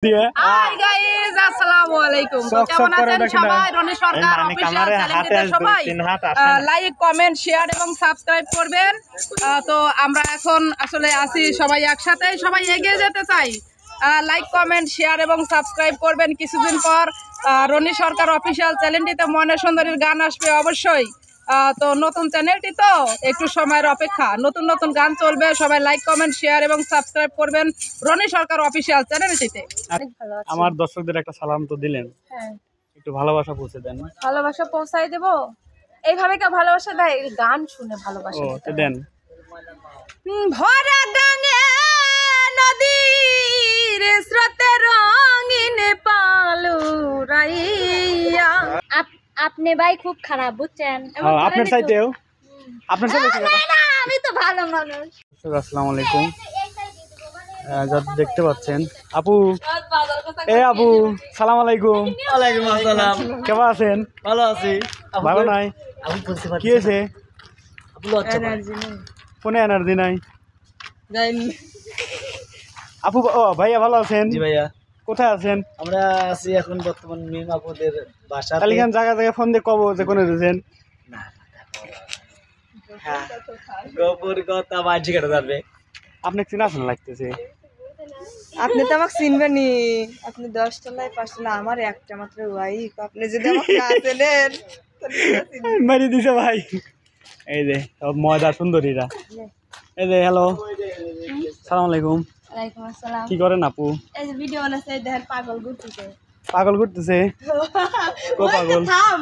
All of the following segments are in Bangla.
হাই গাইস, আসসালামু আলাইকুম। তো কেমন আছেন সবাই? রনি সরকার অফিশিয়াল চ্যানেলটিতে সবাই লাইক, কমেন্ট, শেয়ার এবং সাবস্ক্রাইব করবেন। তো আমরা এখন আসলে আছি সবাই একসাথে, সবাই এগিয়ে যেতে চাই। লাইক, কমেন্ট, শেয়ার এবং সাবস্ক্রাইব করবেন। কিছুদিন পর রনি সরকার অফিশিয়াল চ্যানেলটিতে মনের সুন্দরীর গান আসবে অবশ্যই। তো নতুন চ্যানেলটি তো একটু সময়ের অপেক্ষা, নতুন নতুন গান চলবে। সবাই লাইক, কমেন্ট, শেয়ার এবং সাবস্ক্রাইব করবেন রনি সরকার অফিশিয়াল চ্যানেলটিতে। আমার দর্শকদের একটা সালাম তো দিলেন, হ্যাঁ, একটু ভালোবাসা পৌঁছে দেন। ভালোবাসা পৌঁছাই দেব। এইভাবে কেউ ভালোবাসা দেয়? গান শুনে ভালোবাসা তো দেন। ভরা গাঙে নদীর স্রোতে রঙিন পালুরাইয়া। আপনি ভাই খুব খারাপ বুঝছেন। আপনার চাইতেও আপনার সাথে আমি তো ভালো মানুষ। আসসালামু আলাইকুম। যা দেখতে পাচ্ছেন আপু, আপু সালাম আলাইকুম। ওয়ালাইকুম আসসালাম। কেমন আছেন? ভালো আছি। ভালো নাই? আপু বলতে পারছি কি হয়েছে? আপু লজ্জা পায়। ফোনে এনার্জি নাই। আপু ভাইয়া ভালো আছেন? জি ভাইয়া, কোথায় আছেন? আমরা আছি এখন বর্তমান মিম আপুদের বাসাতে। কালকে জায়গা জায়গায় ফোন দিয়ে কব যে কোনে দিয়েছেন। হ্যাঁ, গোপুর কথা বাজি কেটে যাবে। আপনি চিনাশোনা লাগতেছে। আপনি তো আমাকে চিনবেনি। আপনি 10 তলায় 5 তলা, আমার একটা মাত্র ওয়াইফ। আপনি যদি আমাকে না চেনেন মারি দিছে ভাই। এই যে সব ময়দা সুন্দরীরা। এই যে হ্যালো, সালাম আলাইকুম। ওয়ালাইকুম আসসালাম। কি করেন আপু? এই যে ভিডিও বানাচ্ছে, এই দেখেন পাগল ঘুরতেছে। পাগল করতেছে? কো পাগল? থাম।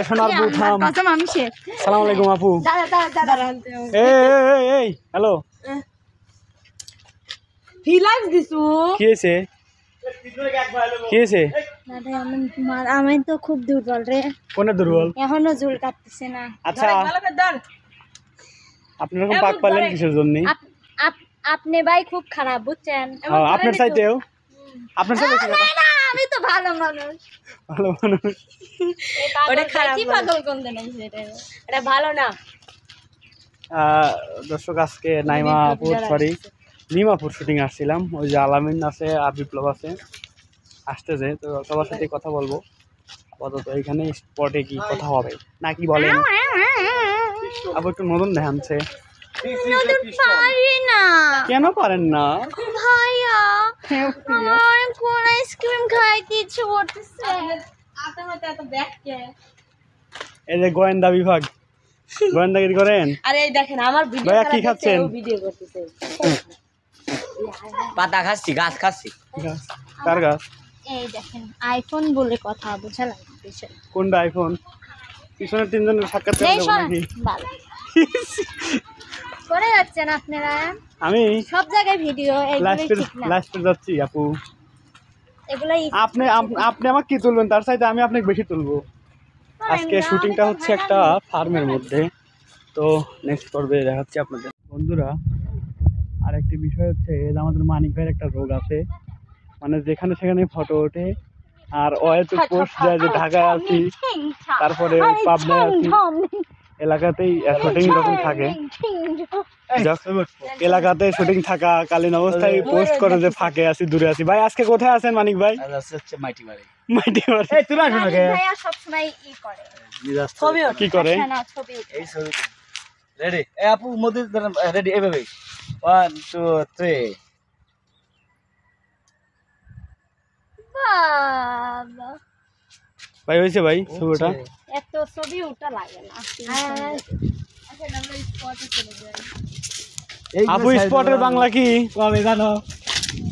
সোনার বউ থাম। কসম আমি শেখ। সালাম আলাইকুম আপু। দাঁড়া। এই হ্যালো, ফিলাক্স দিছু। কি হয়েছে? কি হয়েছে? আমি তো খুব দুর্বল রে। কোনে দুর্বল? এখনো ঝুল কাটতেছে না। আচ্ছা, আপনি এরকম পাক পাইলেন কিসের জন্য? আপনি ভাই খুব খারাপ বুঝছেন। আপনার চাইতেও আপনার সাথে আমি তো ভালো মানুষ। ভালো মানুষ। ওটা খারাপ পাগল কোন দেন এটা ভালো না। দর্শক আজকে নাইমাপুর সরি নিমাপুর শুটিং আসছিলাম। ওই যে আলামিন আছে আর বিপ্লব আছে, আসতেছে। তো সবার সাথে কথা বলবো। আপাতত এইখানে স্পটে কি কথা হবে না কি বলেন? আবার একটু নতুন দেখাচ্ছে। কেন পারেন না ভাইয়া? আমার কোন আইসক্রিম খাইতে ইচ্ছে করতেছে। এই যে গোয়েন্দা বিভাগ, গোয়েন্দাগিরি করেন। আরে এই দেখেন আমার ভিডিও ভাইয়া কি খাচ্ছেন? ভিডিও করতেছে। পাতা খাচ্ছি, গাছ খাচ্ছি। কার গাছ? এই দেখেন আইফোন বলে কথা বোঝা লাগতেছে। কোনটা আইফোন? পিছনের তিনজনের সাক্ষাৎ করে দেবো নাকি? ভালো করে যাচ্ছেন আপনারা আমি সব জায়গায় ভিডিও, এগুলো ঠিক না। লাস্টে যাচ্ছি আপু। এগুলাই আপনি আপনি আমাকে কি তুলবেন? তার চাইতে আমি আপনাকে বেশি তুলবো। আজকে শুটিংটা হচ্ছে একটা ফার্মের মধ্যে। তো নেক্সট পর্বে দেখাচ্ছি আপনাদের বন্ধুরা। আর একটি বিষয় হচ্ছে যে আমাদের মানিক ভাইয়ের একটা রোগ আছে, মানে যেখানে সেখানে ফটো ওঠে আর ওয়েতে পোস্ট দেয় যে ঢাকায় আছি, তারপরে পাবনায় আছি। এলাকাতেই শুটিং যখন থাকে, এলাকাতে শুটিং থাকাকালীন অবস্থায় পোস্ট করে যে ফাঁকে আছি, দূরে আছি। ভাই আজকে কোথায় আছেন মানিক ভাই? হচ্ছে মাইটি মারি। মাইটি মারে। এই তুমি আসো না কে? ভাইয়া সব সময় করে কি করে? না ছবি এই ছবি রেডি। এ আপু মোদি রেডি এভাবে 1 2 3। বাবা ভাই হয়েছে ভাই ছবিটা? এত ছবি উঠা লাগে না। আপু স্পটের বাংলা কি আমি জানো?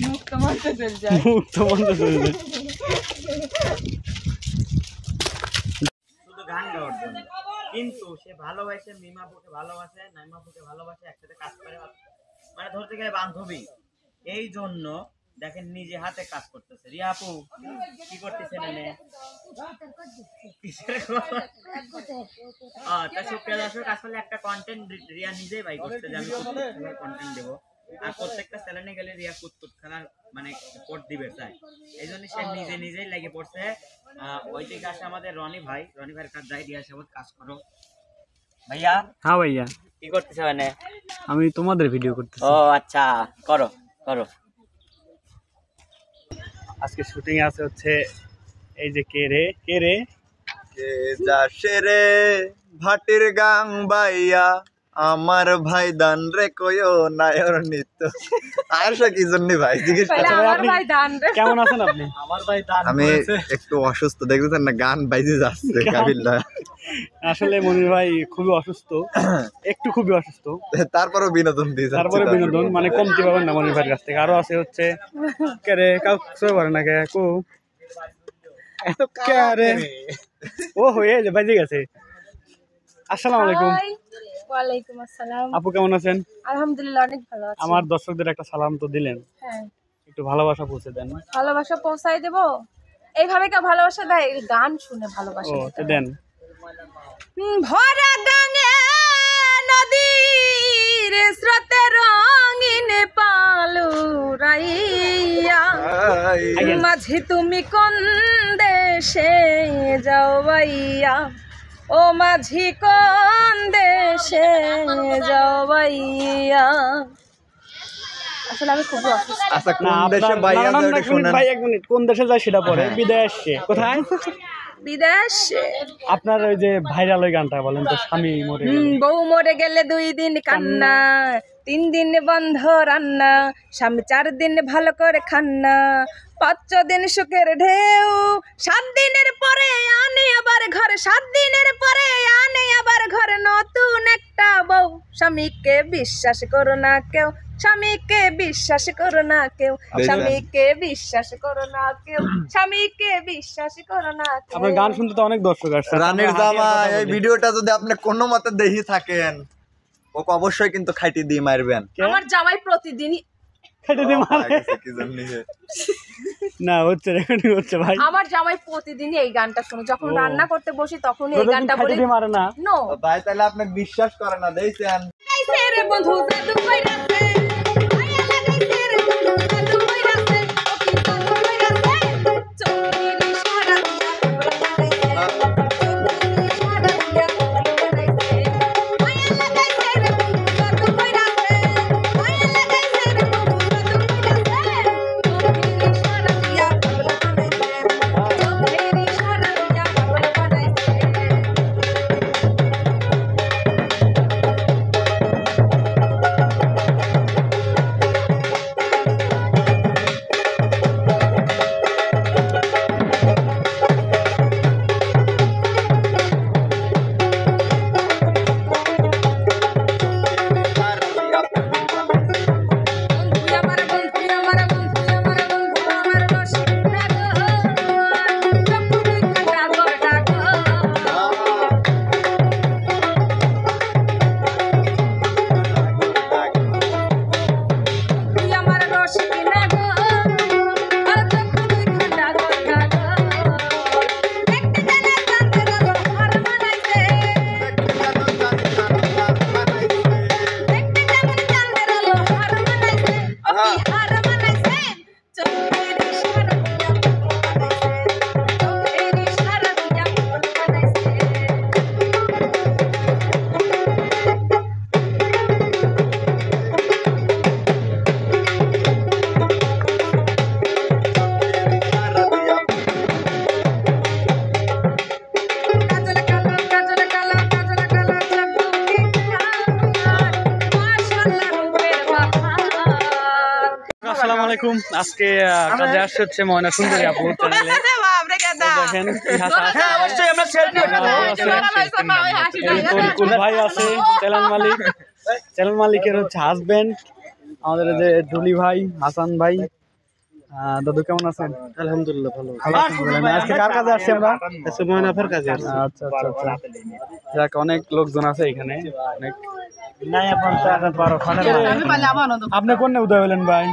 মুক্ত মন্ত্রে চলে যায়। মুক্ত মন্দ চলবে। শুধু গান গাওয়ার জন্য, কিন্তু সে ভালোবাসে মিমাপুকে, ভালোবাসে নাইমাপুকে, ভালোবাসে, একসাথে কাজ করে, মানে ধরতে গেলে বান্ধবী। এই জন্য দেখেন নিজে হাতে কাজ করতেছে। রিয়া আপু কি করতেছেন? সুপ্রিয়া দর্শক, আসলে একটা কন্টেন্ট রিয়া নিজেই বাই করছে যে আমি কন্টেন্ট দেবো, আর প্রত্যেকটা চ্যানেলে গেলে রিয়া কুতকুত খানার মানে কোড দিবে চাই। এই জন্য সে নিজেই লেগে পড়ছে। ওই দিকে আসে আমাদের রনি ভাইয়ের কাজ যাই, রিয়া সাবত কাজ করো। ভাইয়া হ্যাঁ ভাইয়া, কি করতেছে? মানে আমি তোমাদের ভিডিও করতেছি। ও আচ্ছা, করো করো। আজকে শুটিং আছে হচ্ছে এই যে কে রে যাসে রে ভাটির গাং বাইয়া আমার ভাই দান রে কয়ো নায়র নিত্য আয়সা কি জন্য ভাই জিজ্ঞেস আচ্ছা ভাই, আপনি কেমন আছেন আপনি? আমি একটু অসুস্থ দেখতেছেন না গান বাইজে যাচ্ছে কাবিল্লা আসলে মনির ভাই খুবই অসুস্থ, একটু খুবই অসুস্থ, তারপরও বিনোদন দিয়েছে তারপরে বিনোদন মানে কমতি পাবেন না মনির ভাইয়ের কাছ থেকে। আরো আছে হচ্ছে কে রে কাউ সবাই পারে না কে কো এত কে রে ও হয়ে যে বাজে গেছে। আসসালামু আলাইকুম। ওয়ালাইকুম আসসালাম। আপু কেমন আছেন? আলহামদুলিল্লাহ অনেক ভালো আছি। আমার দর্শকদের একটা সালাম তো দিলেন, হ্যাঁ, একটু ভালোবাসা পৌঁছে দেন। ভালোবাসা পৌঁছাই দেব। এইভাবে কেউ ভালোবাসা দেয়? এই গান শুনে ভালোবাসা ও দিতে তো হয়। দেন। ভরা গাঙে নদীর স্রোতে রঙিন পালুরাইয়া মাঝি তুমি কোন দেশে যাও বাইয়া, ও মাঝি কোন দেশে যাও বাইয়া। আসলে আমি খুবই অসুস্থ। আচ্ছা না কোন দেশে আপনার বাইয়া না, না, যায় না, এটা শুনেন ভাই এক মিনিট, কোন দেশে যায় সেটা পরে, বিদেশ আসছে কোথায়? বিদেশে আপনার ওই যে ভাইরাল ওই গানটা বলেন তো, স্বামী মরে গেলে। বউ মরে গেলে 2 দিন কান্না, 3 দিন বন্ধ রান্না, স্বামী 4 দিন ভালো করে খান্না, 5 দিন সুখের ঢেউ, 7 দিনের পরে আনে আবার ঘরে, 7 দিনের পরে আনে আবার ঘরে নতুন একটা বউ। স্বামীকে বিশ্বাস করো না কেউ, স্বামীকে বিশ্বাস করো না কেউ, স্বামীকে বিশ্বাস করো না কেউ, স্বামীকে বিশ্বাস করো না কেউ। আপনার গান শুনতে তো অনেক দর্শক আসছে। রানীর জামা এই ভিডিওটা যদি আপনি কোনো মতে দেখি থাকেন ওকে অবশ্যই কিন্তু খাইটি দিয়ে মারবেন আমার জামাই প্রতিদিনই কেটে দিয়ে মারে। কি জন্য না হচ্ছে রেকর্ডিং হচ্ছে ভাই। আমার জামাই প্রতিদিনই এই গানটা শুনে, যখন ও। রান্না করতে বসি তখন এই প্রতিদিন গানটা কেটে বলি। দিয়ে মারে না। নো ভাই তাহলে আপনি বিশ্বাস করে না দেখছেন লাগাইছে রে বন্ধু জাদু কইরাছে, মায়া লাগাইছে রে বন্ধু জাদু কইরাছে, ও কি জাদু কইরাছে, চোখের ইশারা দিয়া পাগল বানাইছে, চোখের ইশারা দিয়া পাগল বানাইছে, মায়া লাগাইছে রে বন্ধু জাদু কইরাছে, মায়া লাগাইছে রে বন্ধু জাদু কইরাছে, চোখের ইশারা দিয়া পাগল বানাইছে, চোখের ইশারা দিয়া পাগল বানাইছে। বন্ধু আমার বন্ধু আমার বন্ধু আমার বন্ধু আমার রসিক নাগর তুই আমার রসিক নাগর আর তুই নাগর নাগর দেখতে জানা চাঁদের আলো হার মানাইছে, দেখতে যেমন চাঁদের আলো হার মানাইছে, ও কি হার মানাইছে, চোখের ইশারা দিয়া পাগল বানাইছে, চোখের ইশারা দিয়া পাগল বানাইছে। কাজল কালো কাজল কালো কাজল কালো চকুকে কার, মাশাআল্লাহ রূপের বাহার। আসসালামু আলাইকুম। আজকে কাজে আসছে হচ্ছে ময়না সুন্দরী আপু চ্যানেলে। দেখেন কি হাসা হাসি। অবশ্যই আমরা সেলফি কুল ভাই আছে, চ্যানেল মালিকের হচ্ছে হাজবেন্ড আমাদের এই যে ডুলি ভাই, হাসান ভাই। দাদু কেমন আছেন? আলহামদুলিল্লাহ ভালো। ভালো আছেন বলেন। আজকে কার কাজে আসছি আমরা? ময়নাফের কাছে আচ্ছা আচ্ছা আচ্ছা। যাক, অনেক লোকজন আছে এখানে, অনেক। নাই এখন তো এখন 12 আপনি কোন উদয় হলেন ভাই?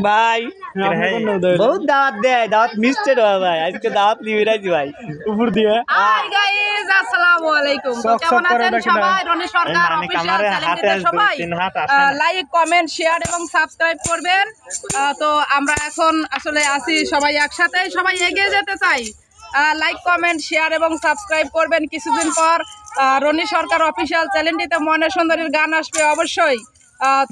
ভাই আপনি কোন উদয় হলেন? বহুত দাওয়াত দেয়, দাওয়াত মিস্টেড হয় ভাই, আজকে দাওয়াত লিয়ে রাখছি ভাই। উপর দিয়ে হাই গাইস, আসসালামু আলাইকুম। তো সক সক কেমন করে আছেন ডাকি না। সবাই? রনি সরকার অফিশিয়াল চ্যানেলটিতে সবাই লাইক কমেন্ট শেয়ার এবং সাবস্ক্রাইব করবেন। তো আমরা এখন আসলে আছি সবাই একসাথে, সবাই এগিয়ে যেতে চাই। লাইক কমেন্ট শেয়ার এবং সাবস্ক্রাইব করবেন। কিছুদিন পর রনি সরকার অফিশিয়াল চ্যানেলটিতে ময়না সুন্দরীর গান আসবে অবশ্যই।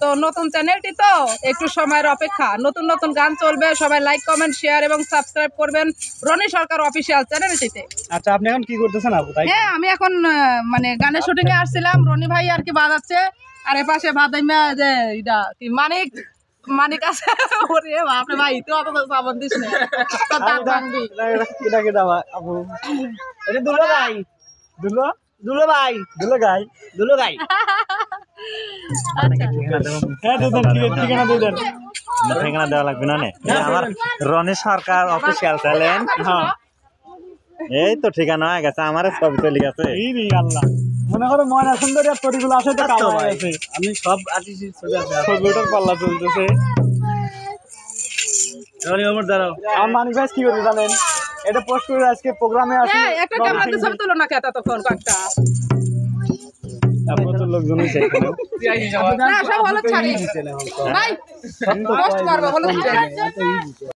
তো নতুন চ্যানেলটি তো একটু সময়ের অপেক্ষা, নতুন নতুন গান চলবে, সবাই লাইক কমেন্ট শেয়ার এবং সাবস্ক্রাইব করবেন রনি সরকার অফিসিয়াল চ্যানেলটিতে। আচ্ছা আপনি এখন কি করতেছেন আপু? তাই হ্যাঁ আমি এখন মানে গানের শুটিং এ আসছিলাম, রনি ভাই আর কি বাজাচ্ছে, আর এপাশে বাদাইমা যে এটা কি মানিক আছে। ওরে বাপরে ভাই, তুই অত সাবান দিস না, তোর দাঁত ভাঙবি। কিটা কিটা আপু? এটা দুলো ভাই, দুলো দুলো ভাই, দুলো গাই দুলো ভাই। আচ্ছা হ্যাঁ দুধেন ঠিকানা দিয়ে দেন। ঠিকানা দেওয়া লাগবে না আমার রনি সরকার অফিসিয়াল চ্যানেল। হ্যাঁ এই তো ঠিকানা হয়ে গেছে, আমার ছবি চলে গেছে। এই রে আল্লাহ, মনে করো ময়না সুন্দরী আর তরিগুলো আছে তো কালো হয়ে গেছে। আমি সব আর্টিস্টের ছবি আছে। ছবিটার পাল্লা চলতেছে। রনি আমার দাঁড়াও। আমার মানিক ভাই কি করবে জানেন, এটা পোস্ট করে আজকে প্রোগ্রামে আসে। হ্যাঁ একটা ক্যামেরা দিয়ে ছবি তুলো না কেতা তখন কয়েকটা। প্রচুর লোকজন হয়েছে এখানে। না সব হলুদ ছাড়ি ভাই পোস্ট করবো হলুদ ছাড়ি।